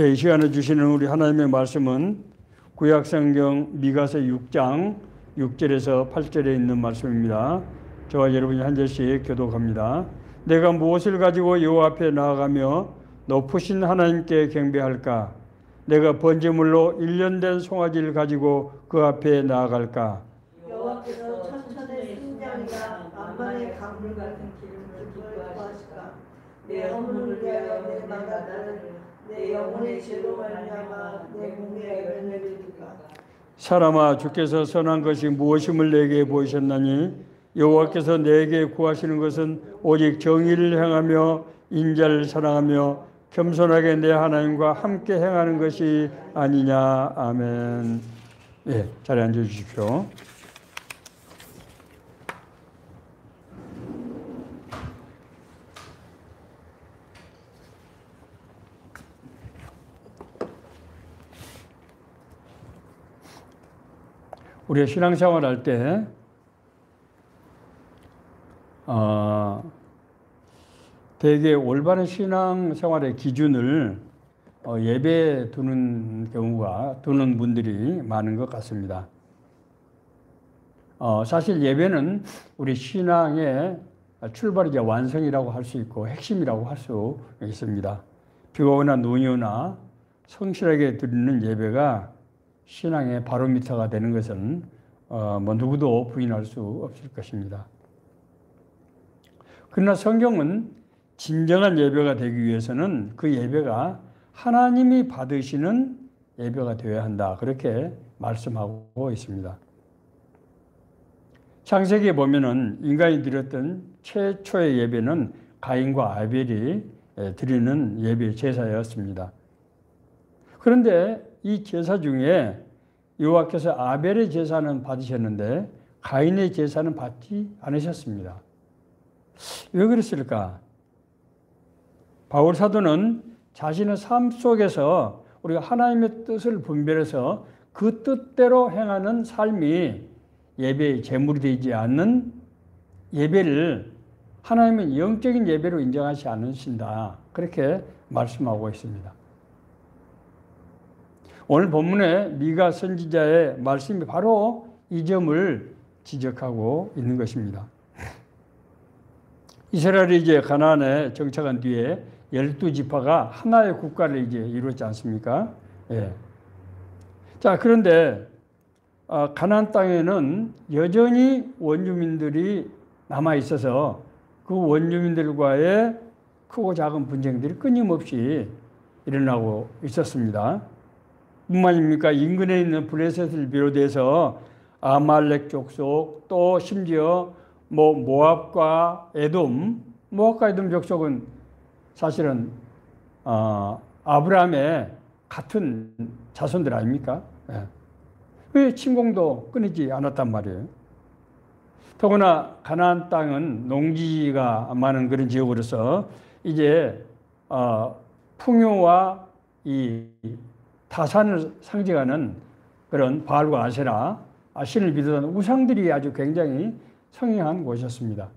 이 시간에 주시는 우리 하나님의 말씀은 구약성경 미가서 6장 6절에서 8절에 있는 말씀입니다. 저와 여러분이 한 절씩 교독합니다. 내가 무엇을 가지고 여호와 앞에 나아가며 높으신 하나님께 경배할까? 내가 번제물로 1년 된 송아지를 가지고 그 앞에 나아갈까? 여호와께서 천천의 순양이나 만만의 강물 같은 기름을 기뻐하실까? 내 허물을 위하여 내 나라를 내 영혼의 죄로 말미암아 내 몸에 열매를 줄까? 사람아, 주께서 선한 것이 무엇임을 내게 보이셨나니 여호와께서 내게 구하시는 것은 오직 정의를 행하며 인자를 사랑하며 겸손하게 내 하나님과 함께 행하는 것이 아니냐. 아멘. 예, 자리에 앉아 주십시오. 우리가 신앙생활 할 때 대개 올바른 신앙생활의 기준을 예배에 두는 분들이 많은 것 같습니다. 사실 예배는 우리 신앙의 출발이자 완성이라고 할 수 있고 핵심이라고 할 수 있습니다. 비가 오나 눈이 오나 성실하게 드리는 예배가 신앙의 바로미터가 되는 것은 누구도 부인할 수 없을 것입니다. 그러나 성경은 진정한 예배가 되기 위해서는 그 예배가 하나님이 받으시는 예배가 되어야 한다. 그렇게 말씀하고 있습니다. 창세기에 보면은 인간이 드렸던 최초의 예배는 가인과 아벨이 드리는 예배 제사였습니다. 그런데 이 제사 중에 여호와께서 아벨의 제사는 받으셨는데 가인의 제사는 받지 않으셨습니다. 왜 그랬을까? 바울 사도는 자신의 삶 속에서 우리가 하나님의 뜻을 분별해서 그 뜻대로 행하는 삶이 예배의 제물이 되지 않는 예배를 하나님은 영적인 예배로 인정하지 않으신다. 그렇게 말씀하고 있습니다. 오늘 본문에 미가 선지자의 말씀이 바로 이 점을 지적하고 있는 것입니다. 이스라엘이 이제 가나안에 정착한 뒤에 12지파가 하나의 국가를 이제 이루었지 않습니까? 예. 자, 그런데 가나안 땅에는 여전히 원주민들이 남아 있어서 그 원주민들과의 크고 작은 분쟁들이 끊임없이 일어나고 있었습니다. 뿐만입니까? 인근에 있는 블레셋을 비롯해서 아말렉 족속, 또 심지어 모압과 에돔, 모압과 에돔 족속은 사실은 아브라함의 같은 자손들 아닙니까? 예. 왜 침공도 끊이지 않았단 말이에요. 더구나 가나안 땅은 농지가 많은 그런 지역으로서 이제 풍요와 이 타산을 상징하는 그런 바알과 아세라, 신을 비롯한 우상들이 아주 굉장히 성행한 곳이었습니다.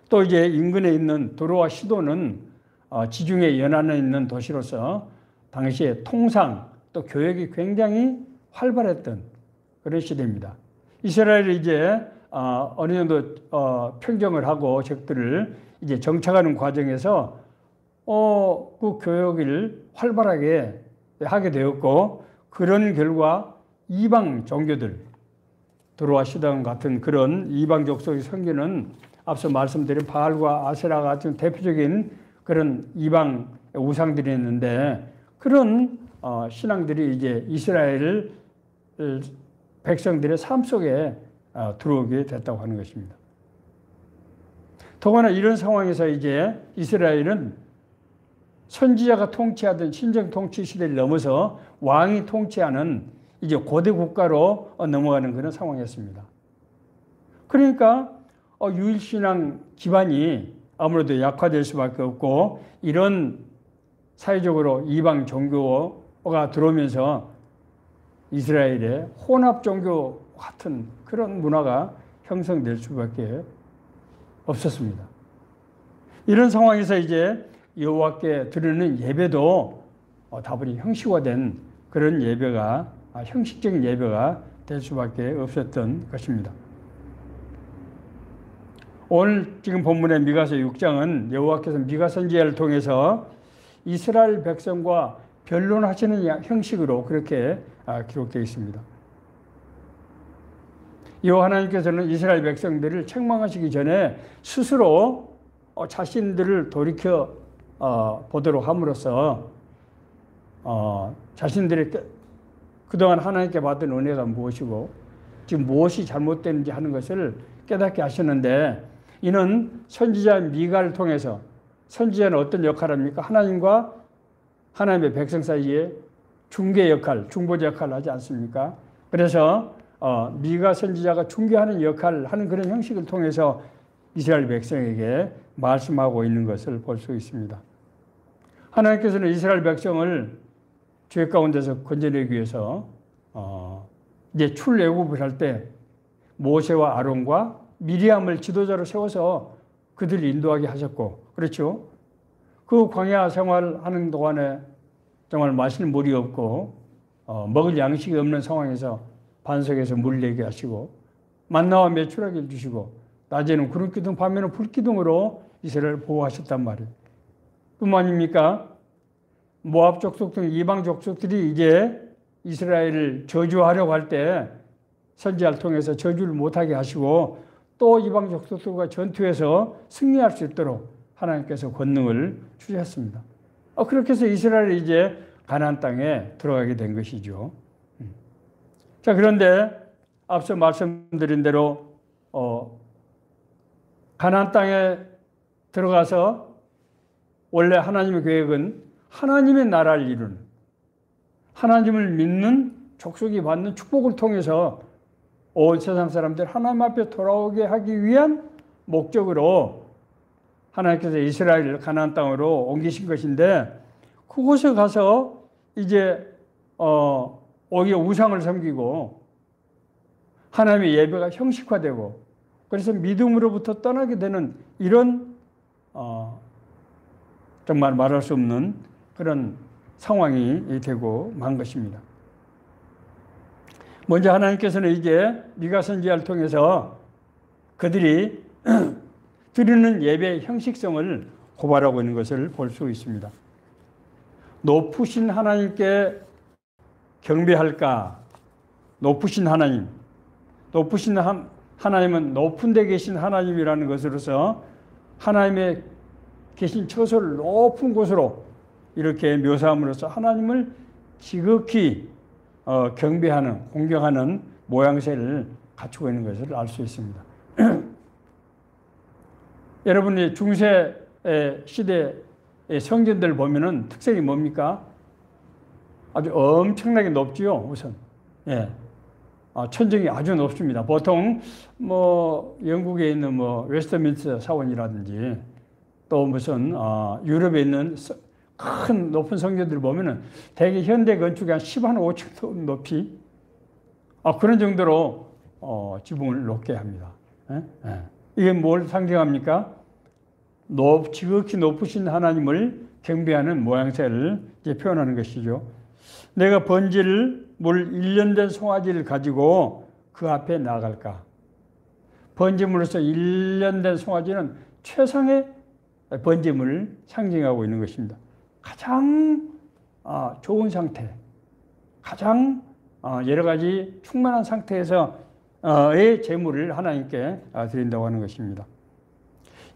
또 이제 인근에 있는 도로와 시도는 지중해 연안에 있는 도시로서 당시에 통상 또 교역이 굉장히 활발했던 그런 시대입니다. 이스라엘이 이제 어느 정도 평정을 하고 적들을 이제 정착하는 과정에서 그 교역을 활발하게 하게 되었고, 그런 결과 이방 종교들, 도로와 시돈 같은 그런 이방 족속의 섬기는 앞서 말씀드린 바알과 아세라 같은 대표적인 그런 이방 우상들이 있는데, 그런 신앙들이 이제 이스라엘 백성들의 삶 속에 들어오게 됐다고 하는 것입니다. 더구나 이런 상황에서 이제 이스라엘은 선지자가 통치하던 신정 통치 시대를 넘어서 왕이 통치하는 이제 고대 국가로 넘어가는 그런 상황이었습니다. 그러니까 유일신앙 기반이 아무래도 약화될 수밖에 없고, 이런 사회적으로 이방 종교가 들어오면서 이스라엘의 혼합 종교 같은 그런 문화가 형성될 수밖에 없었습니다. 이런 상황에서 이제 여호와께 드리는 예배도 다분히 형식화된 그런 예배가 형식적인 예배가 될 수밖에 없었던 것입니다. 오늘 지금 본문의 미가서 6장은 여호와께서 미가 선지자를 통해서 이스라엘 백성과 변론하시는 형식으로 그렇게 기록되어 있습니다. 여호와 하나님께서는 이스라엘 백성들을 책망하시기 전에 스스로 자신들을 돌이켜 보도록 함으로써 자신들의 그동안 하나님께 받은 은혜가 무엇이고 지금 무엇이 잘못되는지 하는 것을 깨닫게 하셨는데, 이는 선지자 미가를 통해서, 선지자는 어떤 역할을 합니까? 하나님과 하나님의 백성 사이에 중개 역할, 중보자 역할을 하지 않습니까? 그래서 미가 선지자가 중개하는 역할을 하는 그런 형식을 통해서 이스라엘 백성에게 말씀하고 있는 것을 볼 수 있습니다. 하나님께서는 이스라엘 백성을 죄 가운데서 건져내기 위해서 이제 출애굽을 할 때 모세와 아론과 미리암을 지도자로 세워서 그들을 인도하게 하셨고, 그렇죠? 그 광야 생활하는 동안에 정말 마실 물이 없고 먹을 양식이 없는 상황에서 반석에서 물 내게 하시고 만나와 메추라기를 주시고 낮에는 구름기둥 밤에는 불기둥으로 이스라엘을 보호하셨단 말이에요. 뿐만 아닙니까? 모압 족속 등 이방 족속들이 이제 이스라엘을 저주하려고 할 때 선지자를 통해서 저주를 못하게 하시고 또 이방 족속들과 전투에서 승리할 수 있도록 하나님께서 권능을 주셨습니다. 그렇게 해서 이스라엘이 이제 가나안 땅에 들어가게 된 것이죠. 자, 그런데 앞서 말씀드린 대로 가나안 땅에 들어가서 원래 하나님의 계획은 하나님의 나라를 이루는, 하나님을 믿는 족속이 받는 축복을 통해서 온 세상 사람들 하나님 앞에 돌아오게 하기 위한 목적으로 하나님께서 이스라엘을 가나안 땅으로 옮기신 것인데, 그곳에 가서 이제 오히려 우상을 섬기고 하나님의 예배가 형식화되고 그래서 믿음으로부터 떠나게 되는 이런 정말 말할 수 없는 그런 상황이 되고 만 것입니다. 먼저 하나님께서는 이제 미가 선지자를 통해서 그들이 드리는 예배의 형식성을 고발하고 있는 것을 볼 수 있습니다. 높으신 하나님께 경배할까? 높으신 하나님. 높으신 하나님은 높은 데 계신 하나님이라는 것으로서 하나님의 계신 처소를 높은 곳으로 이렇게 묘사함으로써 하나님을 지극히 경배하는, 공경하는 모양새를 갖추고 있는 것을 알 수 있습니다. 여러분이 중세 시대의 성전들 보면은 특색이 뭡니까? 아주 엄청나게 높지요, 우선. 예. 천정이 아주 높습니다. 보통 영국에 있는 웨스트민스터 사원이라든지 또 무슨 유럽에 있는 큰 높은 성전들 보면은 대개 현대 건축이 한 5층 높이 그런 정도로 지붕을 높게 합니다. 예? 예. 이게 뭘 상징합니까? 지극히 높으신 하나님을 경배하는 모양새를 이제 표현하는 것이죠. 내가 번제를 물 1년 된 송아지를 가지고 그 앞에 나갈까? 번제물로서 1년 된 송아지는 최상의 번제물을 상징하고 있는 것입니다. 가장 좋은 상태, 가장 여러 가지 충만한 상태에서의 제물을 하나님께 드린다고 하는 것입니다.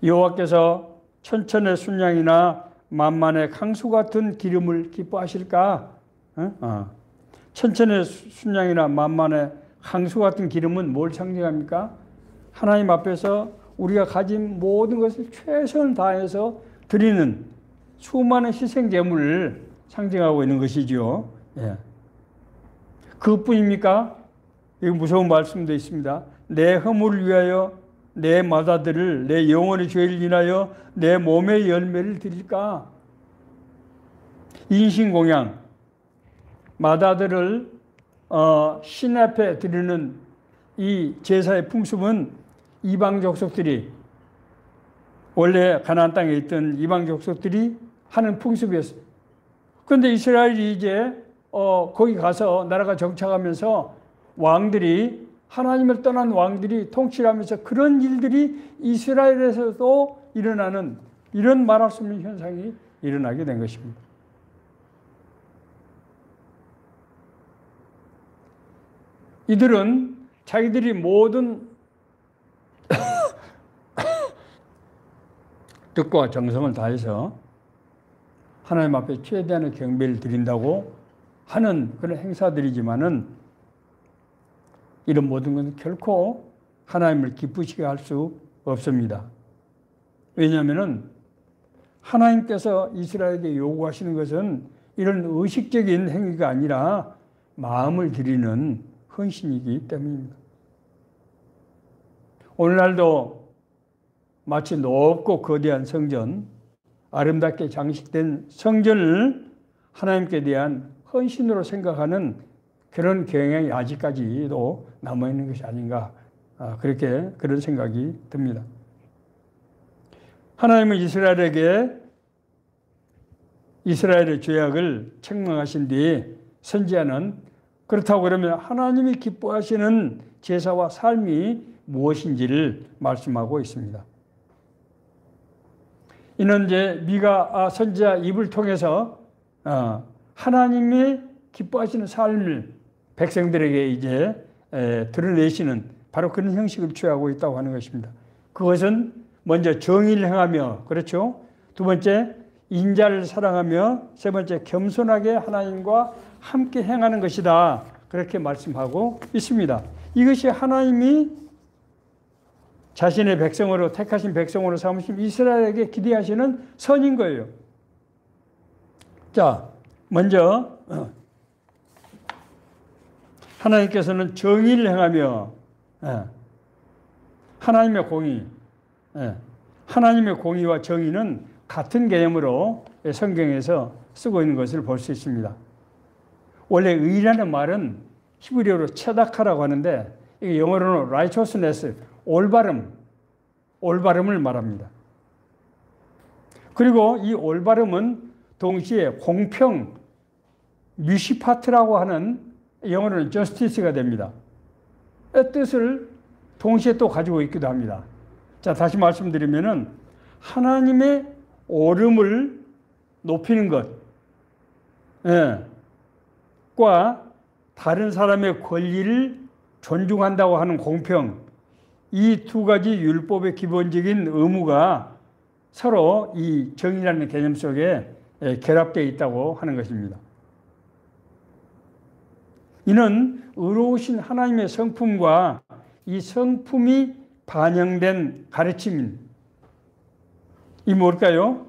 여호와께서 천천의 순양이나 만만의 강수 같은 기름을 기뻐하실까? 천천의 순양이나 만만의 강수 같은 기름은 뭘 상징합니까? 하나님 앞에서 우리가 가진 모든 것을 최선을 다해서 드리는 수많은 희생 제물을 상징하고 있는 것이죠. 예. 그뿐입니까? 이거 무서운 말씀도 있습니다. 내 허물을 위하여 내 맏아들을 내 영혼의 죄를 인하여 내 몸의 열매를 드릴까? 인신공양, 맏아들을 신 앞에 드리는 이 제사의 풍습은 이방 족속들이 원래 가나안 땅에 있던 이방 족속들이 하는 풍습이었어요. 그런데 이스라엘이 이제 거기 가서 나라가 정착하면서 왕들이 하나님을 떠난 왕들이 통치를 하면서 그런 일들이 이스라엘에서도 일어나는 이런 말할 수 없는 현상이 일어나게 된 것입니다. 이들은 자기들이 모든 뜻과 정성을 다해서 하나님 앞에 최대한의 경배를 드린다고 하는 그런 행사들이지만은 이런 모든 것은 결코 하나님을 기쁘시게 할 수 없습니다. 왜냐하면은 하나님께서 이스라엘에게 요구하시는 것은 이런 의식적인 행위가 아니라 마음을 드리는 헌신이기 때문입니다. 오늘날도 마치 높고 거대한 성전, 아름답게 장식된 성전을 하나님께 대한 헌신으로 생각하는 그런 경향이 아직까지도 남아있는 것이 아닌가, 그런 생각이 듭니다. 하나님은 이스라엘의 죄악을 책망하신 뒤에 선지자는 그렇다고 그러면 하나님이 기뻐하시는 제사와 삶이 무엇인지를 말씀하고 있습니다. 이는 이제 미가 선지자 입을 통해서 하나님이 기뻐하시는 삶을 백성들에게 이제 드러내시는 바로 그런 형식을 취하고 있다고 하는 것입니다. 그것은 먼저 정의를 행하며, 그렇죠? 두 번째, 인자를 사랑하며, 세 번째, 겸손하게 하나님과 함께 행하는 것이다. 그렇게 말씀하고 있습니다. 이것이 하나님이 자신의 백성으로 택하신 백성으로 삼으신 이스라엘에게 기대하시는 선인 거예요. 자, 먼저 하나님께서는 정의를 행하며 하나님의 공의, 하나님의 공의와 정의는 같은 개념으로 성경에서 쓰고 있는 것을 볼 수 있습니다. 원래 의라는 말은 히브리어로 체다카라고 하는데 이게 영어로는 righteousness, 올바름을 말합니다. 그리고 이 올바름은 동시에 공평, 미시파트라고 하는 영어로는 justice가 됩니다. 이 뜻을 동시에 또 가지고 있기도 합니다. 자, 다시 말씀드리면은 하나님의 옳음을 높이는 것, 과 다른 사람의 권리를 존중한다고 하는 공평, 이 두 가지 율법의 기본적인 의무가 서로 이 정의라는 개념 속에 결합되어 있다고 하는 것입니다. 이는 의로우신 하나님의 성품과 이 성품이 반영된 가르침, 이 뭘까요?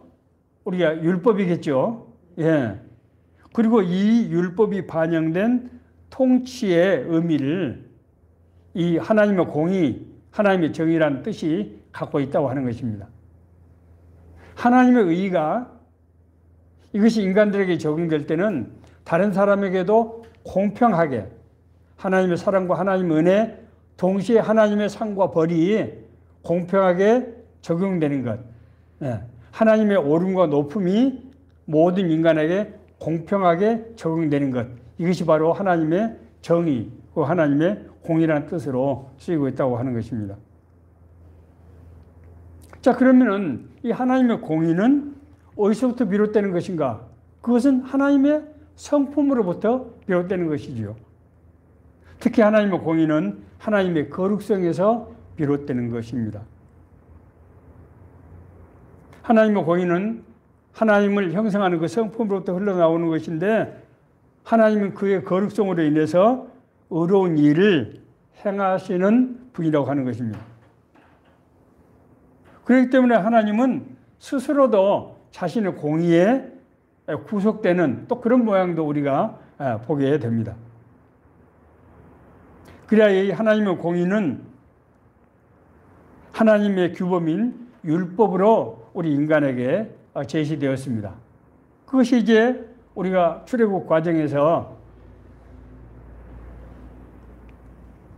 우리가 율법이겠죠. 예. 그리고 이 율법이 반영된 통치의 의미를 이 하나님의 공의, 하나님의 정의라는 뜻이 갖고 있다고 하는 것입니다. 하나님의 의가 이것이 인간들에게 적용될 때는 다른 사람에게도 공평하게 하나님의 사랑과 하나님의 은혜, 동시에 하나님의 상과 벌이 공평하게 적용되는 것, 하나님의 옳음과 높음이 모든 인간에게 공평하게 적용되는 것, 이것이 바로 하나님의 정의, 하나님의 공의라는 뜻으로 쓰이고 있다고 하는 것입니다. 자, 그러면은 이 하나님의 공의는 어디서부터 비롯되는 것인가? 그것은 하나님의 성품으로부터 비롯되는 것이지요. 특히 하나님의 공의는 하나님의 거룩성에서 비롯되는 것입니다. 하나님의 공의는 하나님을 형성하는 그 성품으로부터 흘러나오는 것인데 하나님은 그의 거룩성으로 인해서 의로운 일을 행하시는 분이라고 하는 것입니다. 그렇기 때문에 하나님은 스스로도 자신의 공의에 구속되는 또 그런 모양도 우리가 보게 됩니다. 그래야 이 하나님의 공의는 하나님의 규범인 율법으로 우리 인간에게 제시되었습니다. 그것이 이제 우리가 출애굽 과정에서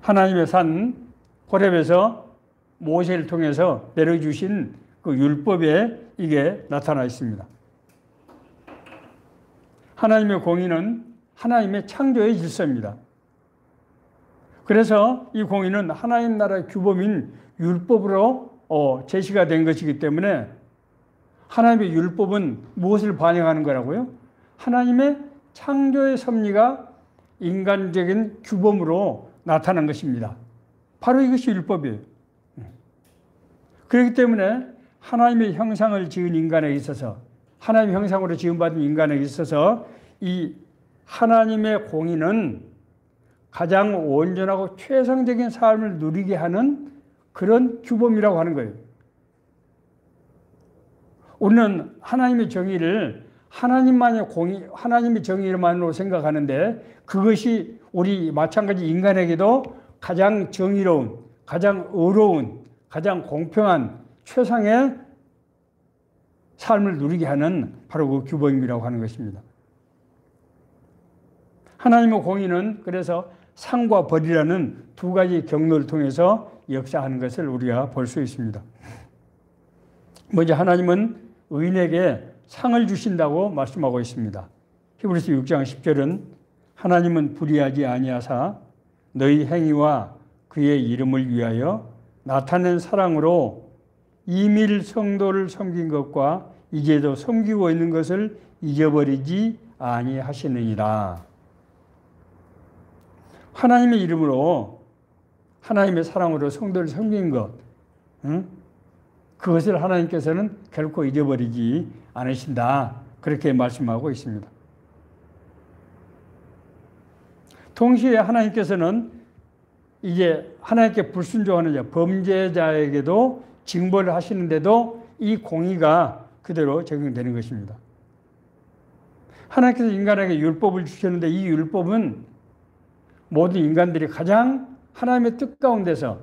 하나님의 산 호렙에서 모세를 통해서 내려주신 그 율법에 이게 나타나 있습니다. 하나님의 공의는 하나님의 창조의 질서입니다. 그래서 이 공의는 하나님 나라의 규범인 율법으로 제시가 된 것이기 때문에 하나님의 율법은 무엇을 반영하는 거라고요? 하나님의 창조의 섭리가 인간적인 규범으로 나타난 것입니다. 바로 이것이 율법이에요. 그렇기 때문에 하나님의 형상을 지은 인간에게 있어서, 하나님의 형상으로 지음받은 인간에게 있어서 이 하나님의 공의는 가장 온전하고 최상적인 삶을 누리게 하는 그런 규범이라고 하는 거예요. 우리는 하나님의 정의를 하나님만의 공의, 하나님의 정의만으로 생각하는데 그것이 우리 마찬가지 인간에게도 가장 정의로운, 가장 의로운, 가장 공평한 최상의 삶을 누리게 하는 바로 그 규범이라고 하는 것입니다. 하나님의 공의는 그래서 상과 벌이라는 두 가지 경로를 통해서 역사하는 것을 우리가 볼 수 있습니다. 먼저 하나님은 의인에게 상을 주신다고 말씀하고 있습니다. 히브리서 6장 10절은 하나님은 불의하지 아니하사 너희 행위와 그의 이름을 위하여 나타낸 사랑으로 이밀 성도를 섬긴 것과 이제도 섬기고 있는 것을 잊어버리지 아니하시느니라. 하나님의 이름으로 하나님의 사랑으로 성도를 섬긴 것, 그것을 하나님께서는 결코 잊어버리지 않으신다. 그렇게 말씀하고 있습니다. 동시에 하나님께서는 이제 하나님께 불순종하는 자, 범죄자에게도 징벌을 하시는데도 이 공의가 그대로 적용되는 것입니다. 하나님께서 인간에게 율법을 주셨는데 이 율법은 모든 인간들이 가장 하나님의 뜻 가운데서,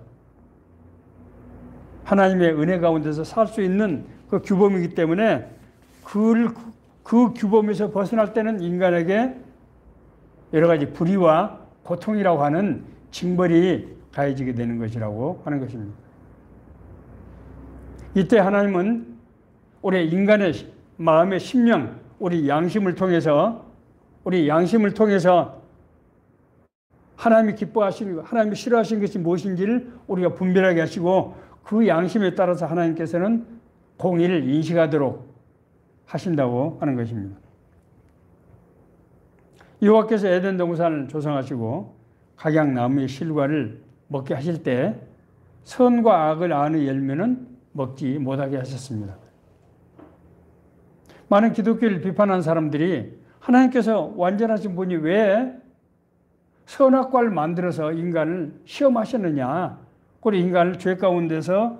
하나님의 은혜 가운데서 살 수 있는 그 규범이기 때문에 그 규범에서 벗어날 때는 인간에게 여러 가지 불의와 고통이라고 하는 징벌이 가해지게 되는 것이라고 하는 것입니다. 이때 하나님은 우리 인간의 마음의 심령, 우리 양심을 통해서 하나님이 기뻐하시는 것, 하나님이 싫어하시는 것이 무엇인지를 우리가 분별하게 하시고 그 양심에 따라서 하나님께서는 공의를 인식하도록 하신다고 하는 것입니다. 여호와께서 에덴 동산을 조성하시고 각양나무의 실과를 먹게 하실 때 선과 악을 아는 열매는 먹지 못하게 하셨습니다. 많은 기독교를 비판한 사람들이 하나님께서 완전하신 분이 왜 선악과를 만들어서 인간을 시험하셨느냐, 그리고 인간을 죄 가운데서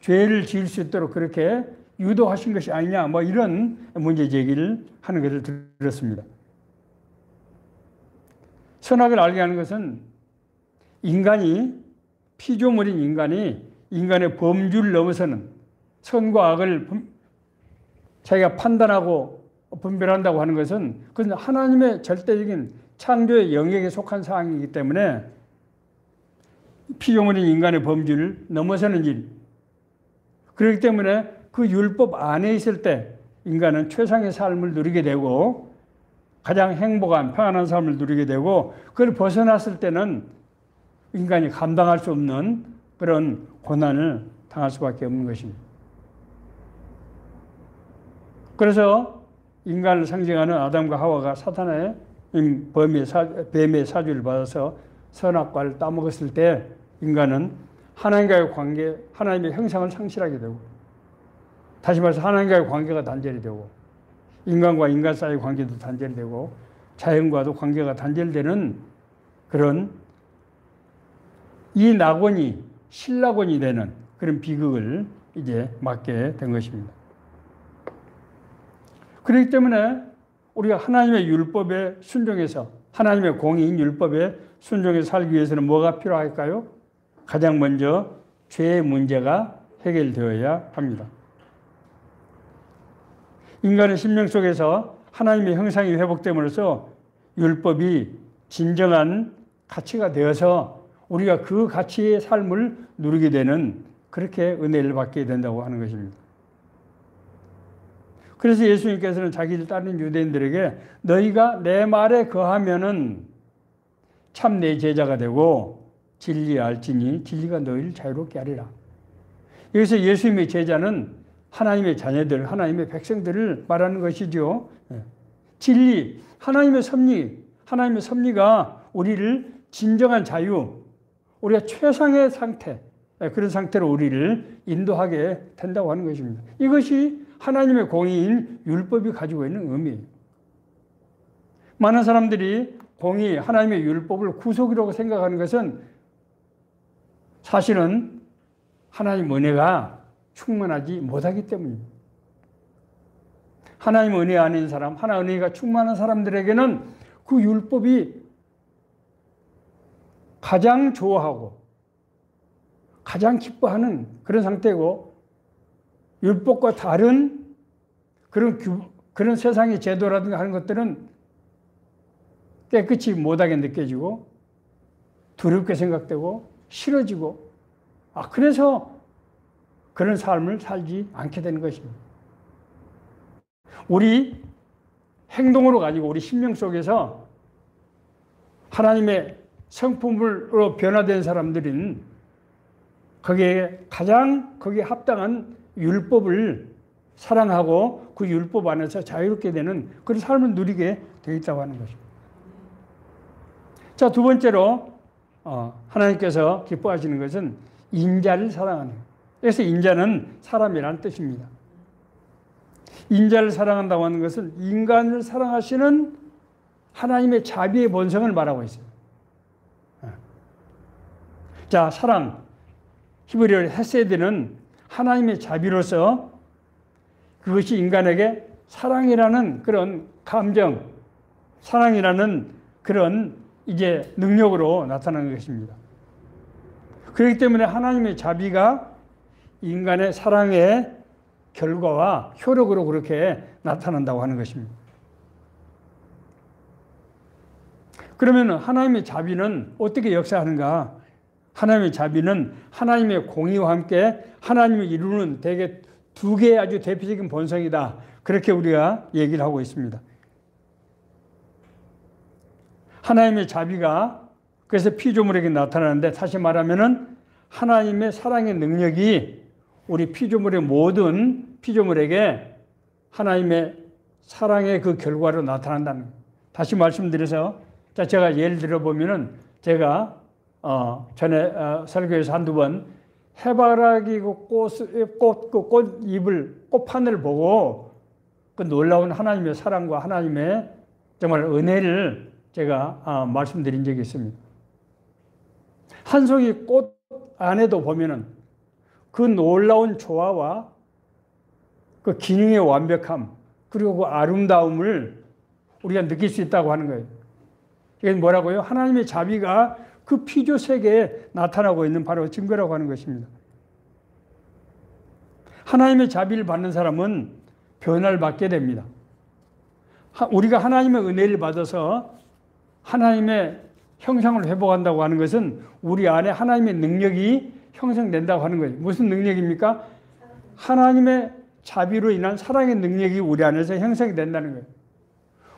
죄를 지을 수 있도록 그렇게 유도하신 것이 아니냐, 뭐 이런 문제 제기를 하는 것을 들었습니다. 선악을 알게 하는 것은 피조물인 인간이 인간의 범주를 넘어서는 선과 악을 자기가 판단하고 분별한다고 하는 것은 그건 하나님의 절대적인 창조의 영역에 속한 사항이기 때문에 피조물인 인간의 범주를 넘어서는 일. 그렇기 때문에 그 율법 안에 있을 때 인간은 최상의 삶을 누리게 되고 가장 행복한 평안한 삶을 누리게 되고 그걸 벗어났을 때는 인간이 감당할 수 없는 그런 고난을 당할 수밖에 없는 것입니다. 그래서 인간을 상징하는 아담과 하와가 사탄의 뱀의 사주를 받아서 선악과를 따먹었을 때 인간은 하나님과의 관계, 하나님의 형상을 상실하게 되고, 다시 말해서 하나님과의 관계가 단절이 되고, 인간과 인간 사이의 관계도 단절이 되고, 자연과도 관계가 단절되는 그런 이 낙원이 신낙원이 되는 그런 비극을 이제 맞게 된 것입니다. 그렇기 때문에 우리가 하나님의 율법에 순종해서, 하나님의 공의인 율법에 순종해서 살기 위해서는 뭐가 필요할까요? 가장 먼저 죄의 문제가 해결되어야 합니다. 인간의 심령 속에서 하나님의 형상이 회복됨으로써 율법이 진정한 가치가 되어서 우리가 그 가치의 삶을 누리게 되는, 그렇게 은혜를 받게 된다고 하는 것입니다. 그래서 예수님께서는 자기를 따르는 유대인들에게 너희가 내 말에 거하면은 참 내 제자가 되고 진리에 알지니 진리가 너희를 자유롭게 하리라. 여기서 예수님의 제자는 하나님의 자녀들, 하나님의 백성들을 말하는 것이죠. 진리, 하나님의 섭리가 우리를 진정한 자유, 우리가 최상의 상태, 그런 상태로 우리를 인도하게 된다고 하는 것입니다. 이것이 하나님의 공의인 율법이 가지고 있는 의미예요. 많은 사람들이 공의, 하나님의 율법을 구속이라고 생각하는 것은 사실은 하나님 은혜가 충만하지 못하기 때문입니다. 하나님 은혜 안에 있는 사람, 하나님 은혜가 충만한 사람들에게는 그 율법이 가장 좋아하고 가장 기뻐하는 그런 상태고, 율법과 다른 그런 세상의 제도라든가 하는 것들은 깨끗이 못하게 느껴지고 두렵게 생각되고 싫어지고, 그래서 그런 삶을 살지 않게 되는 것입니다. 우리 행동으로 가지고 우리 심령 속에서 하나님의 성품으로 변화된 사람들은 거기에 합당한 율법을 사랑하고 그 율법 안에서 자유롭게 되는 그런 삶을 누리게 되어 있다고 하는 것입니다. 자, 두 번째로 하나님께서 기뻐하시는 것은 인자를 사랑하는 거예요. 그래서 인자는 사람이라는 뜻입니다. 인자를 사랑한다고 하는 것은 인간을 사랑하시는 하나님의 자비의 본성을 말하고 있어요. 자, 사랑, 히브리어로 헤세드는 하나님의 자비로서 그것이 인간에게 사랑이라는 그런 감정, 사랑이라는 그런 이제 능력으로 나타나는 것입니다. 그렇기 때문에 하나님의 자비가 인간의 사랑의 결과와 효력으로 그렇게 나타난다고 하는 것입니다. 그러면 하나님의 자비는 어떻게 역사하는가? 하나님의 자비는 하나님의 공의와 함께 하나님을 이루는 대개 두 개의 아주 대표적인 본성이다. 그렇게 우리가 얘기를 하고 있습니다. 하나님의 자비가 그래서 피조물에게 나타나는데, 다시 말하면은 하나님의 사랑의 능력이 우리 피조물의 모든 피조물에게 하나님의 사랑의 그 결과로 나타난다는 거예요. 다시 말씀드려서, 자, 제가 예를 들어 보면은 제가 전에 설교에서 한두 번 해바라기 꽃판을 보고 그 놀라운 하나님의 사랑과 하나님의 정말 은혜를 제가 말씀드린 적이 있습니다. 한 송이 꽃 안에도 보면은 그 놀라운 조화와 그 기능의 완벽함, 그리고 그 아름다움을 우리가 느낄 수 있다고 하는 거예요. 이게 뭐라고요? 하나님의 자비가 그 피조 세계에 나타나고 있는 바로 증거라고 하는 것입니다. 하나님의 자비를 받는 사람은 변화를 받게 됩니다. 우리가 하나님의 은혜를 받아서 하나님의 형상을 회복한다고 하는 것은 우리 안에 하나님의 능력이 형성된다고 하는 거예요. 무슨 능력입니까? 하나님의 자비로 인한 사랑의 능력이 우리 안에서 형성이 된다는 거예요.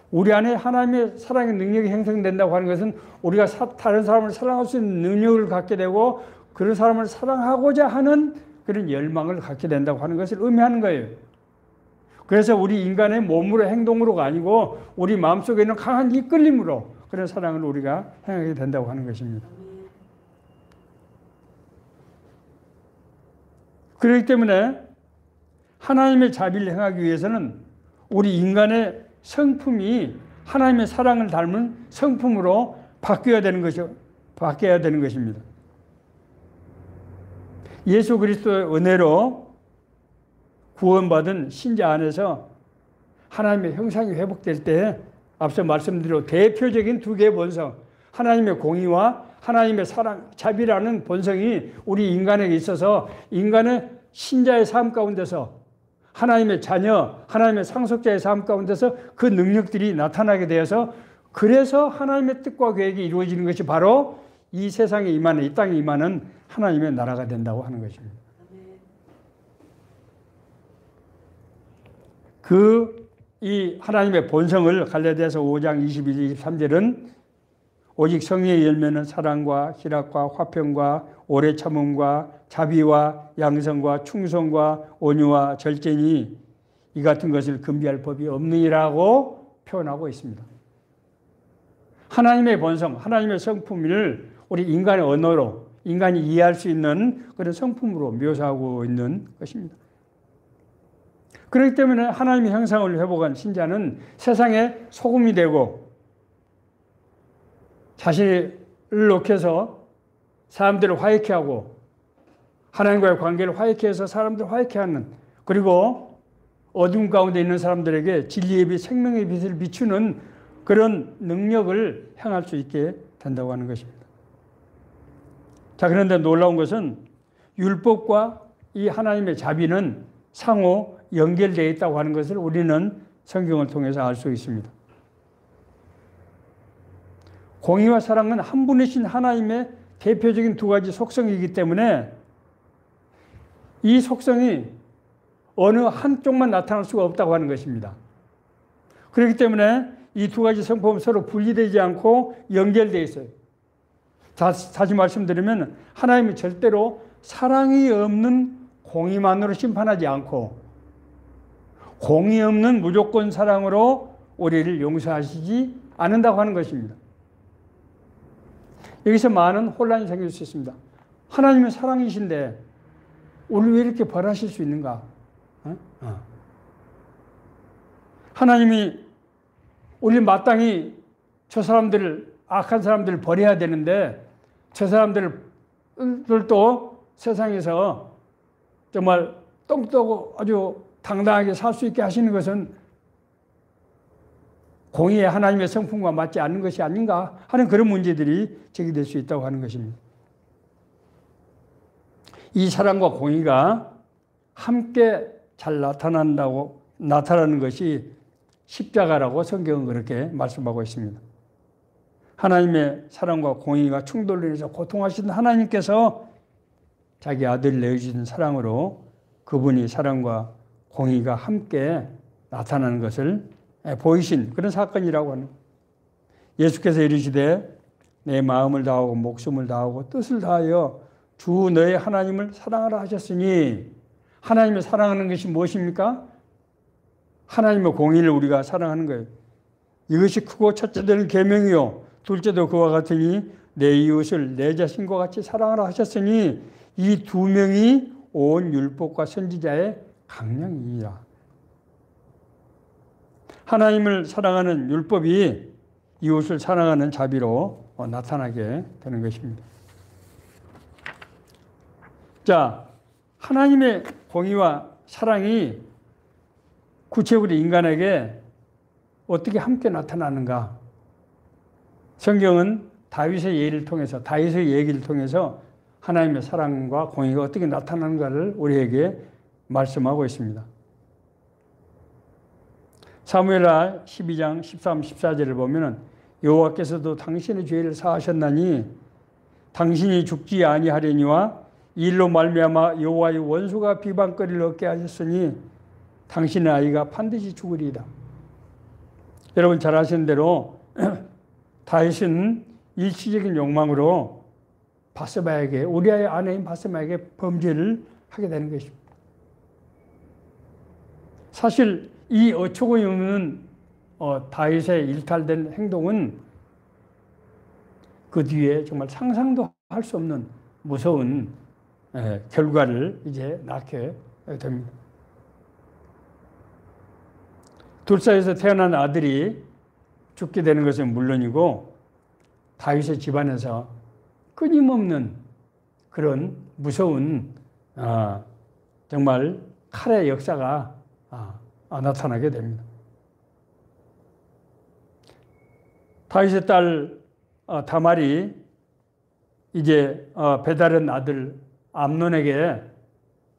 우리 안에 하나님의 사랑의 능력이 형성된다고 하는 것은 우리가 다른 사람을 사랑할 수 있는 능력을 갖게 되고 그런 사람을 사랑하고자 하는 그런 열망을 갖게 된다고 하는 것을 의미하는 거예요. 그래서 우리 인간의 몸으로 행동으로가 아니고 우리 마음속에 있는 강한 이끌림으로 그런 사랑을 우리가 행하게 된다고 하는 것입니다. 그렇기 때문에 하나님의 자비를 행하기 위해서는 우리 인간의 성품이 하나님의 사랑을 닮은 성품으로 바뀌어야 되는 것입니다. 예수 그리스도의 은혜로 구원받은 신자 안에서 하나님의 형상이 회복될 때 앞서 말씀드린 대표적인 두 개의 본성, 하나님의 공의와 하나님의 사랑, 자비라는 본성이 우리 인간에게 있어서 인간의 신자의 삶 가운데서 하나님의 자녀, 하나님의 상속자의 삶 가운데서 그 능력들이 나타나게 되어서 그래서 하나님의 뜻과 계획이 이루어지는 것이 바로 이 세상에 임하는, 이 땅에 임하는 하나님의 나라가 된다고 하는 것입니다. 이 하나님의 본성을 갈라디아서 5장 21, 23절은 오직 성령의 열매는 사랑과 희락과 화평과 오래 참음과 자비와 양성과 충성과 온유와 절제니 이 같은 것을 금지할 법이 없느니라고 표현하고 있습니다. 하나님의 본성, 하나님의 성품을 우리 인간의 언어로 인간이 이해할 수 있는 그런 성품으로 묘사하고 있는 것입니다. 그렇기 때문에 하나님의 형상을 회복한 신자는 세상에 소금이 되고 자신을 녹여서 사람들을 화해케 하고 하나님과의 관계를 화해케 해서 사람들을 화해케 하는, 그리고 어둠 가운데 있는 사람들에게 진리의 빛, 생명의 빛을 비추는 그런 능력을 행할 수 있게 된다고 하는 것입니다. 자, 그런데 놀라운 것은 율법과 이 하나님의 자비는 상호 연결되어 있다고 하는 것을 우리는 성경을 통해서 알 수 있습니다. 공의와 사랑은 한 분이신 하나님의 대표적인 두 가지 속성이기 때문에 이 속성이 어느 한쪽만 나타날 수가 없다고 하는 것입니다. 그렇기 때문에 이 두 가지 성품은 서로 분리되지 않고 연결되어 있어요. 다시 말씀드리면 하나님은 절대로 사랑이 없는 공의만으로 심판하지 않고 공의 없는 무조건 사랑으로 우리를 용서하시지 않는다고 하는 것입니다. 여기서 많은 혼란이 생길 수 있습니다. 하나님은 사랑이신데 우리를 왜 이렇게 벌하실 수 있는가? 하나님이 우리 마땅히 저 사람들을, 악한 사람들을 버려야 되는데 저 사람들도 세상에서 정말 똥떠고 아주 당당하게 살 수 있게 하시는 것은 공의의 하나님의 성품과 맞지 않는 것이 아닌가 하는 그런 문제들이 제기될 수 있다고 하는 것입니다. 이 사랑과 공의가 함께 잘 나타나는 것이 십자가라고 성경은 그렇게 말씀하고 있습니다. 하나님의 사랑과 공의가 충돌로 인해서 고통하시는 하나님께서 자기 아들을 내어주신 사랑으로 그분이 사랑과 공의가 함께 나타나는 것을 보이신 그런 사건이라고 하는, 예수께서 이르시되 내 마음을 다하고 목숨을 다하고 뜻을 다하여 주 너의 하나님을 사랑하라 하셨으니, 하나님을 사랑하는 것이 무엇입니까? 하나님의 공의를 우리가 사랑하는 거예요. 이것이 크고 첫째는 계명이요 둘째도 그와 같으니 내 이웃을 내 자신과 같이 사랑하라 하셨으니 이 두 명이 온 율법과 선지자의 강령이니라. 하나님을 사랑하는 율법이 이웃을 사랑하는 자비로 나타나게 되는 것입니다. 자, 하나님의 공의와 사랑이 구체적으로 인간에게 어떻게 함께 나타나는가? 성경은 다윗의 얘기를 통해서 하나님의 사랑과 공의가 어떻게 나타나는가를 우리에게 말씀하고 있습니다. 사무엘하 12장 13, 14절을 보면 여호와께서도 당신의 죄를 사하셨나니 당신이 죽지 아니하려니와 이 일로 말미암아 여호와의 원수가 비방거리를 얻게 하셨으니 당신의 아이가 반드시 죽으리이다. 여러분 잘 아시는 대로 다윗은 일시적인 욕망으로 바세바에게, 우리아의 아내인 바세바에게 범죄를 하게 되는 것입니다. 사실 이 어처구니 없는 다윗의 일탈된 행동은 그 뒤에 정말 상상도 할 수 없는 무서운 결과를 이제 낳게 됩니다. 둘 사이에서 태어난 아들이 죽게 되는 것은 물론이고 다윗의 집안에서 끊임없는 그런 무서운 정말 칼의 역사가 나타나게 됩니다. 다윗의 딸 다말이 이제 배다른 아들 암논에게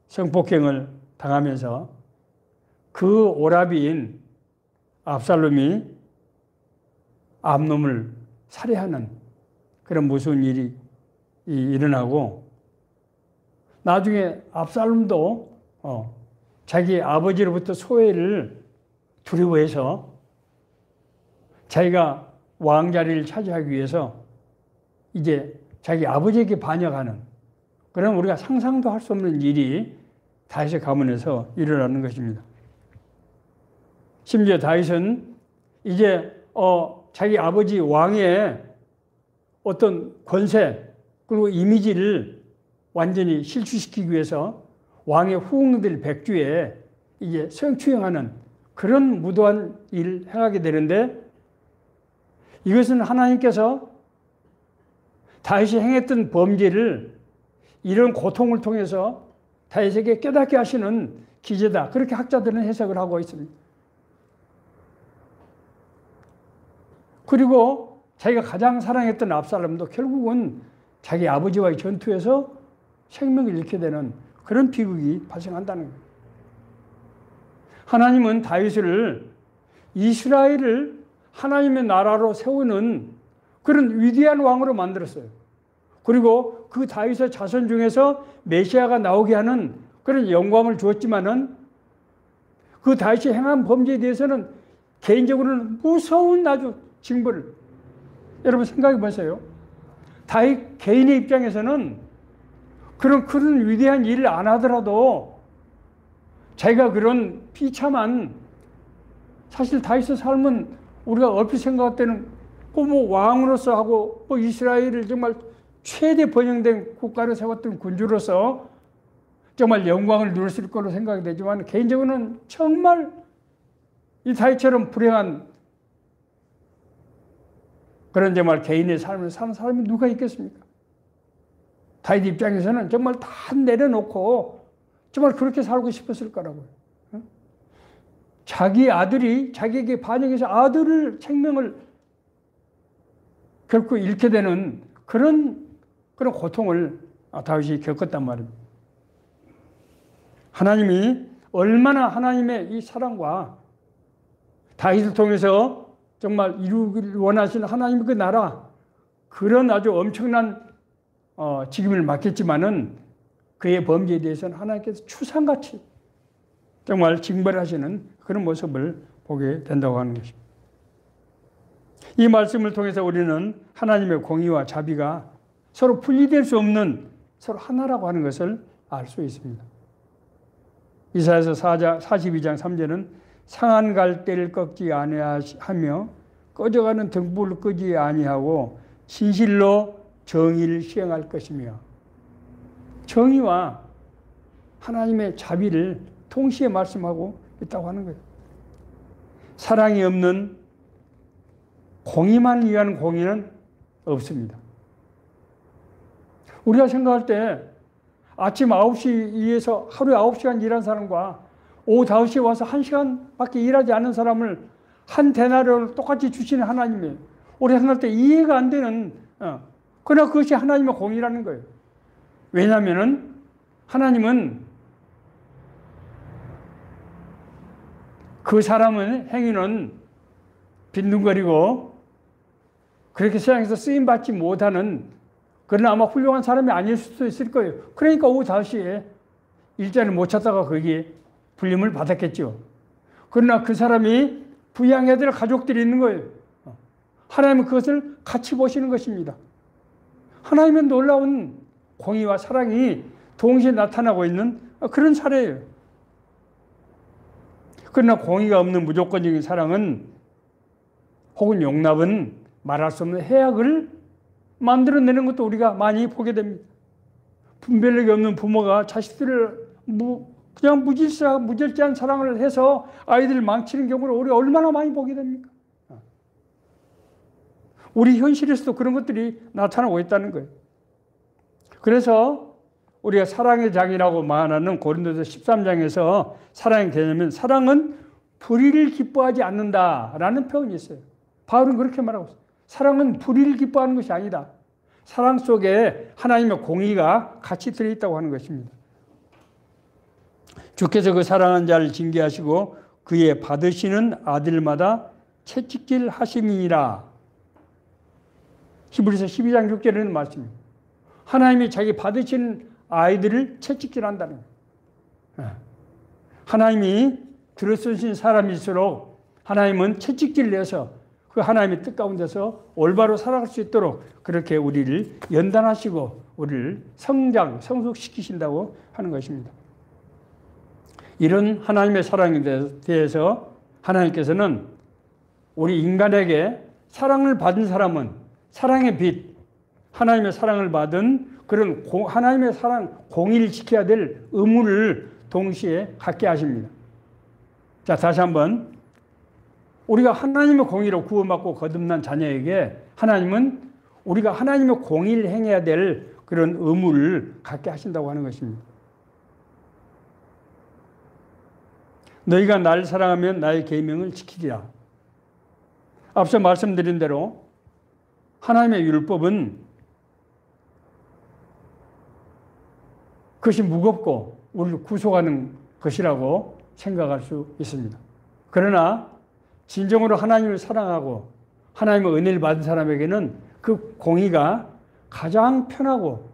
성폭행을 당하면서 그 오라비인 압살롬이 암논을 살해하는 그런 무서운 일이 일어나고, 나중에 압살롬도 자기 아버지로부터 소회를 두려워해서 자기가 왕 자리를 차지하기 위해서 이제 자기 아버지에게 반역하는 그런 우리가 상상도 할 수 없는 일이 다윗의 가문에서 일어나는 것입니다. 심지어 다윗은 이제 자기 아버지 왕의 어떤 권세 그리고 이미지를 완전히 실추시키기 위해서 왕의 후궁들 백주에 이제 성추행하는 그런 무도한 일을 행하게 되는데 이것은 하나님께서 다윗이 행했던 범죄를 이런 고통을 통해서 다윗에게 깨닫게 하시는 기제다. 그렇게 학자들은 해석을 하고 있습니다. 그리고 자기가 가장 사랑했던 압살롬도 결국은 자기 아버지와의 전투에서 생명을 잃게 되는 그런 비극이 발생한다는 거예요. 하나님은 다윗을 이스라엘을 하나님의 나라로 세우는 그런 위대한 왕으로 만들었어요. 그리고 그 다윗의 자손 중에서 메시아가 나오게 하는 그런 영광을 주었지만은 그 다윗이 행한 범죄에 대해서는 개인적으로는 무서운 아주 징벌을 여러분 생각해 보세요. 다윗 개인의 입장에서는 그런 큰 위대한 일을 안 하더라도 자기가 그런 비참한 사실 다윗의 삶은 우리가 얼핏 생각할 때는 뭐 왕으로서 하고 뭐 이스라엘을 정말 최대 번영된 국가를 세웠던 군주로서 정말 영광을 누렸을 거로 생각이 되지만 개인적으로는 정말 이 다윗처럼 불행한 그런 정말 개인의 삶을 사는 사람이 누가 있겠습니까? 다윗 입장에서는 정말 다 내려놓고 정말 그렇게 살고 싶었을 거라고요. 자기 아들이 자기에게 반역해서 아들을 생명을 결코 잃게 되는 그런 고통을 다윗이 겪었단 말입니다. 하나님이 얼마나 하나님의 이 사랑과 다윗을 통해서 정말 이루기를 원하시는 하나님의 그 나라 그런 아주 엄청난 직임을 맡겼지만은 그의 범죄에 대해서는 하나님께서 추상같이 정말 징벌하시는 그런 모습을 보게 된다고 하는 것입니다. 이 말씀을 통해서 우리는 하나님의 공의와 자비가 서로 분리될 수 없는 서로 하나라고 하는 것을 알 수 있습니다. 이사야서 42장 3절은 상한 갈대를 꺾지 아니하며 꺼져가는 등불을 끄지 아니하고 진실로 정의를 시행할 것이며 정의와 하나님의 자비를 동시에 말씀하고 있다고 하는 거예요. 사랑이 없는 공의만 위한 공의는 없습니다. 우리가 생각할 때 아침 9시에서 하루에 9시간 일한 사람과 오후 5시에 와서 1시간밖에 일하지 않은 사람을 한 데나리온을 똑같이 주시는 하나님이에요. 우리가 생각할 때 이해가 안 되는 그러나 그것이 하나님의 공의라는 거예요. 왜냐하면 하나님은 그 사람의 행위는 빈둥거리고 그렇게 세상에서 쓰임받지 못하는 그러나 아마 훌륭한 사람이 아닐 수도 있을 거예요. 그러니까 오후 5시에 일자리를 못 찾다가 거기에 불림을 받았겠죠. 그러나 그 사람이 부양해야 될 가족들이 있는 거예요. 하나님은 그것을 같이 보시는 것입니다. 하나님의 놀라운 공의와 사랑이 동시에 나타나고 있는 그런 사례예요. 그러나 공의가 없는 무조건적인 사랑은 혹은 용납은 말할 수 없는 해악을 만들어내는 것도 우리가 많이 보게 됩니다. 분별력이 없는 부모가 자식들을 그냥 무절제한 사랑을 해서 아이들을 망치는 경우를 우리가 얼마나 많이 보게 됩니까? 우리 현실에서도 그런 것들이 나타나고 있다는 거예요. 그래서 우리가 사랑의 장이라고 말하는 고린도서 13장에서 사랑의 개념은 사랑은 불의를 기뻐하지 않는다라는 표현이 있어요. 바울은 그렇게 말하고 있어요. 사랑은 불의를 기뻐하는 것이 아니다. 사랑 속에 하나님의 공의가 같이 들어있다고 하는 것입니다. 주께서 그 사랑하는 자를 징계하시고 그의 받으시는 아들마다 채찍질 하심이니라. 히브리서 12장 6절에는 말씀입니다. 하나님이 자기 받으시는 아이들을 채찍질한다는 거예요. 하나님이 들어쓰신 사람일수록 하나님은 채찍질 내서 그 하나님의 뜻 가운데서 올바로 살아갈 수 있도록 그렇게 우리를 연단하시고 우리를 성장, 성숙시키신다고 하는 것입니다. 이런 하나님의 사랑에 대해서 하나님께서는 우리 인간에게 사랑을 받은 사람은 사랑의 빛, 하나님의 사랑을 받은 그런 하나님의 사랑, 공의를 지켜야 될 의무를 동시에 갖게 하십니다. 자, 다시 한번. 우리가 하나님의 공의로 구원받고 거듭난 자녀에게 하나님은 우리가 하나님의 공의를 행해야 될 그런 의무를 갖게 하신다고 하는 것입니다. 너희가 나를 사랑하면 나의 계명을 지키리라. 앞서 말씀드린 대로 하나님의 율법은 그것이 무겁고 우리를 구속하는 것이라고 생각할 수 있습니다. 그러나 진정으로 하나님을 사랑하고 하나님의 은혜를 받은 사람에게는 그 공의가 가장 편하고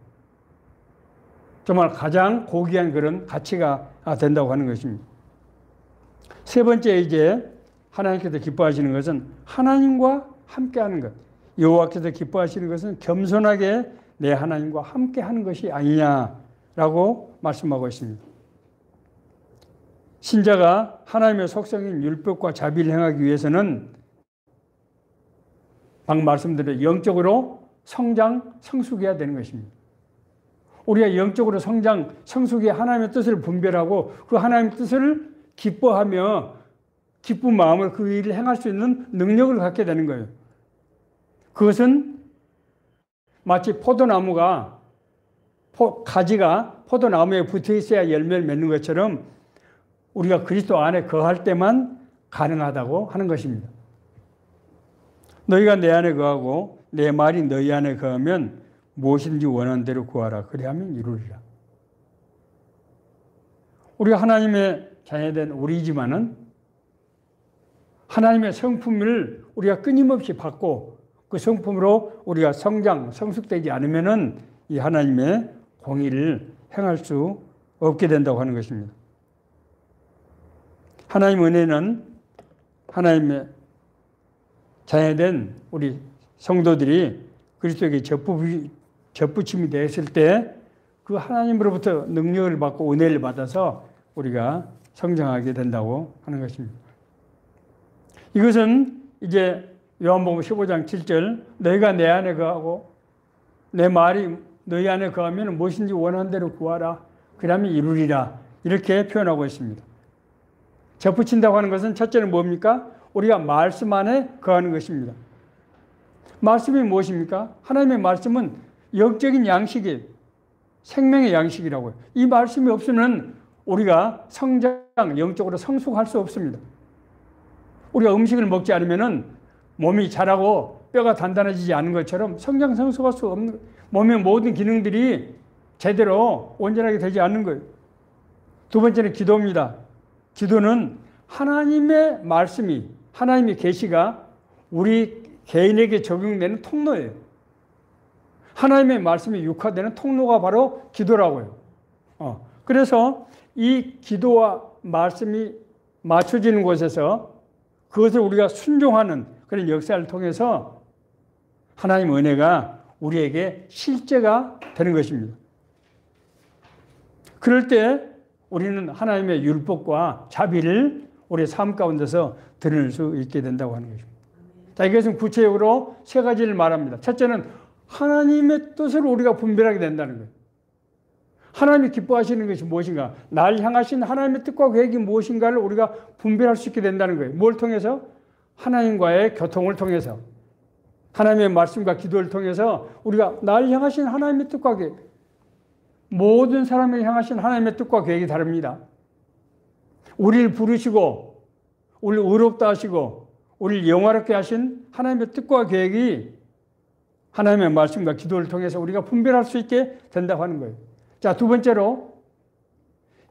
정말 가장 고귀한 그런 가치가 된다고 하는 것입니다. 세 번째, 이제 하나님께서 기뻐하시는 것은 하나님과 함께하는 것. 여호와께서 기뻐하시는 것은 겸손하게 내 하나님과 함께하는 것이 아니냐라고 말씀하고 있습니다. 신자가 하나님의 속성인 율법과 자비를 행하기 위해서는 방금 말씀드린 영적으로 성장, 성숙해야 되는 것입니다. 우리가 영적으로 성장, 성숙해 하나님의 뜻을 분별하고 그 하나님의 뜻을 기뻐하며 기쁜 마음을 그 일을 행할 수 있는 능력을 갖게 되는 거예요. 그것은 마치 포도나무가 가지가 포도나무에 붙어 있어야 열매를 맺는 것처럼 우리가 그리스도 안에 거할 때만 가능하다고 하는 것입니다. 너희가 내 안에 거하고 내 말이 너희 안에 거하면 무엇인지 원하는 대로 구하라. 그리하면 이루리라. 우리가 하나님의 자녀된 우리지만은 하나님의 성품을 우리가 끊임없이 받고 그 성품으로 우리가 성장, 성숙되지 않으면은 이 하나님의 공의를 행할 수 없게 된다고 하는 것입니다. 하나님의 은혜는 하나님의 자녀된 우리 성도들이 그리스도에게 접붙임이 되었을 때 그 하나님으로부터 능력을 받고 은혜를 받아서 우리가 성장하게 된다고 하는 것입니다. 이것은 이제 요한복음 15장 7절 너희가 내 안에 거하고 내 말이 너희 안에 거하면 무엇인지 원하는 대로 구하라. 그러면 이루리라. 이렇게 표현하고 있습니다. 접붙인다고 하는 것은 첫째는 뭡니까? 우리가 말씀 안에 거하는 것입니다. 말씀이 무엇입니까? 하나님의 말씀은 영적인 양식이에요. 생명의 양식이라고요. 이 말씀이 없으면 우리가 성장, 영적으로 성숙할 수 없습니다. 우리가 음식을 먹지 않으면 몸이 자라고 뼈가 단단해지지 않은 것처럼 성장, 성숙할 수 없는, 몸의 모든 기능들이 제대로 온전하게 되지 않는 거예요. 두 번째는 기도입니다. 기도는 하나님의 말씀이, 하나님의 계시가 우리 개인에게 적용되는 통로예요. 하나님의 말씀이 육화되는 통로가 바로 기도라고요. 그래서 이 기도와 말씀이 맞춰지는 곳에서 그것을 우리가 순종하는 그런 역사를 통해서 하나님의 은혜가 우리에게 실제가 되는 것입니다. 그럴 때 우리는 하나님의 율법과 자비를 우리의 삶 가운데서 드러낼 수 있게 된다고 하는 것입니다. 자, 이것은 구체적으로 세 가지를 말합니다. 첫째는 하나님의 뜻을 우리가 분별하게 된다는 거예요. 하나님이 기뻐하시는 것이 무엇인가? 날 향하신 하나님의 뜻과 계획이 무엇인가를 우리가 분별할 수 있게 된다는 거예요. 뭘 통해서? 하나님과의 교통을 통해서. 하나님의 말씀과 기도를 통해서 우리가 날 향하신 하나님의 뜻과 계획, 모든 사람을 향하신 하나님의 뜻과 계획이 다릅니다. 우리를 부르시고 우리를 의롭다 하시고 우리를 영화롭게 하신 하나님의 뜻과 계획이 하나님의 말씀과 기도를 통해서 우리가 분별할 수 있게 된다고 하는 거예요. 자, 두 번째로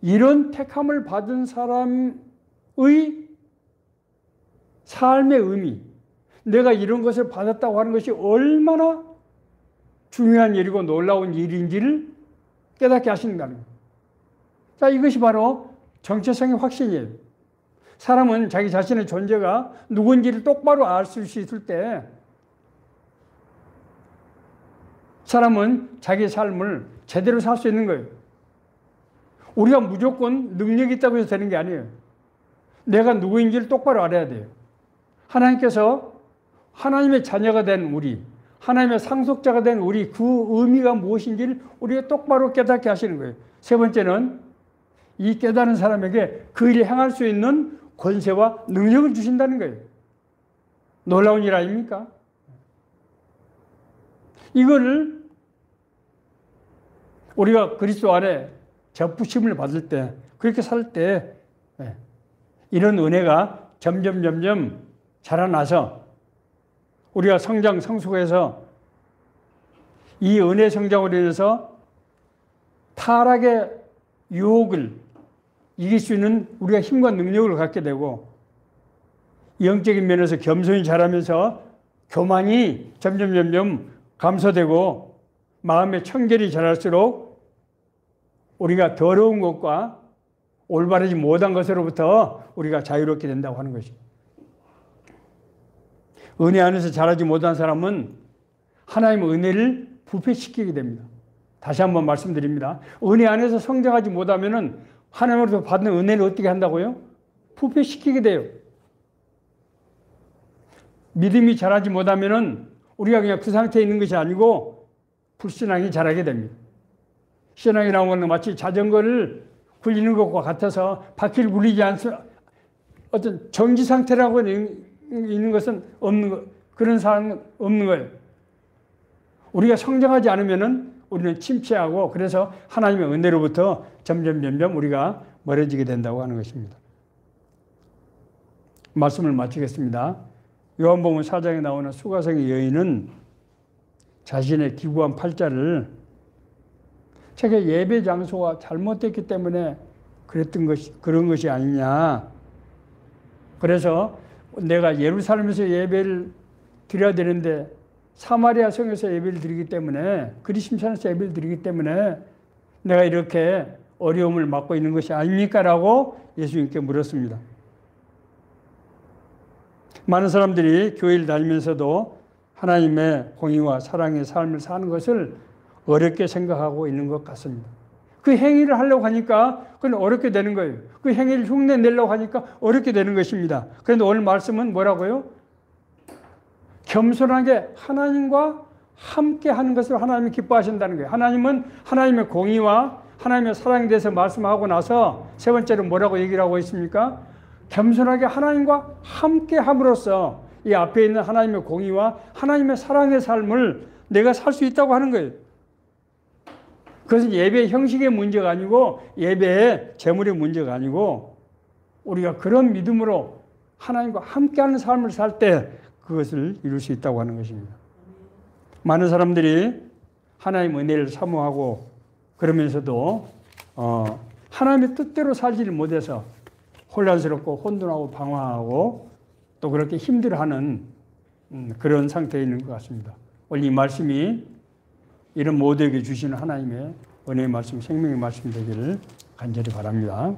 이런 택함을 받은 사람의 삶의 의미, 내가 이런 것을 받았다고 하는 것이 얼마나 중요한 일이고 놀라운 일인지를 깨닫게 하신다는 거예요. 자, 이것이 바로 정체성의 확신이에요. 사람은 자기 자신의 존재가 누군지를 똑바로 알 수 있을 때 사람은 자기 삶을 제대로 살 수 있는 거예요. 우리가 무조건 능력이 있다고 해서 되는 게 아니에요. 내가 누구인지를 똑바로 알아야 돼요. 하나님께서 하나님의 자녀가 된 우리, 하나님의 상속자가 된 우리, 그 의미가 무엇인지를 우리가 똑바로 깨닫게 하시는 거예요. 세 번째는 이 깨달은 사람에게 그 일을 행할 수 있는 권세와 능력을 주신다는 거예요. 놀라운 일 아닙니까? 이거를 우리가 그리스도 안에 접부심을 받을 때, 그렇게 살 때 이런 은혜가 점점 자라나서 우리가 성장, 성숙해서 이 은혜 성장으로 인해서 타락의 유혹을 이길 수 있는 우리가 힘과 능력을 갖게 되고 영적인 면에서 겸손히 자라면서 교만이 점점 감소되고 마음의 청결이 자랄수록 우리가 더러운 것과 올바르지 못한 것으로부터 우리가 자유롭게 된다고 하는 것이죠. 은혜 안에서 자라지 못한 사람은 하나님의 은혜를 부패시키게 됩니다. 다시 한번 말씀드립니다. 은혜 안에서 성장하지 못하면 하나님으로부터 받는 은혜를 어떻게 한다고요? 부패시키게 돼요. 믿음이 자라지 못하면 우리가 그냥 그 상태에 있는 것이 아니고 불신앙이 자라게 됩니다. 신앙이라는 것은 마치 자전거를 굴리는 것과 같아서 바퀴를 굴리지 않는 어떤 정지 상태라고 있는 것은 없는 거, 그런 사람은 없는 거예요. 우리가 성장하지 않으면 우리는 침체하고 그래서 하나님의 은혜로부터 점점 우리가 멀어지게 된다고 하는 것입니다. 말씀을 마치겠습니다. 요한복음 4장에 나오는 수가성의 여인은 자신의 기구한 팔자를 자기가 예배 장소가 잘못됐기 때문에 그런 것이 아니냐. 그래서 내가 예루살렘에서 예배를 드려야 되는데 사마리아 성에서 예배를 드리기 때문에 그리심산에서 예배를 드리기 때문에 내가 이렇게 어려움을 맞고 있는 것이 아닙니까? 라고 예수님께 물었습니다. 많은 사람들이 교회를 다니면서도 하나님의 공의와 사랑의 삶을 사는 것을 어렵게 생각하고 있는 것 같습니다. 그 행위를 하려고 하니까 그건 어렵게 되는 거예요. 그 행위를 흉내 내려고 하니까 어렵게 되는 것입니다. 그런데 오늘 말씀은 뭐라고요? 겸손하게 하나님과 함께 하는 것을 하나님이 기뻐하신다는 거예요. 하나님은 하나님의 공의와 하나님의 사랑에 대해서 말씀하고 나서 세 번째로 뭐라고 얘기를 하고 있습니까? 겸손하게 하나님과 함께 함으로써 이 앞에 있는 하나님의 공의와 하나님의 사랑의 삶을 내가 살 수 있다고 하는 거예요. 그것은 예배의 형식의 문제가 아니고 예배의 재물의 문제가 아니고 우리가 그런 믿음으로 하나님과 함께하는 삶을 살 때 그것을 이룰 수 있다고 하는 것입니다. 많은 사람들이 하나님의 은혜를 사모하고 그러면서도 하나님의 뜻대로 살지를 못해서 혼란스럽고 혼돈하고 방황하고 또 그렇게 힘들어하는 그런 상태에 있는 것 같습니다. 오늘 이 말씀이 이런 모두에게 주시는 하나님의 은혜의 말씀, 생명의 말씀 되기를 간절히 바랍니다.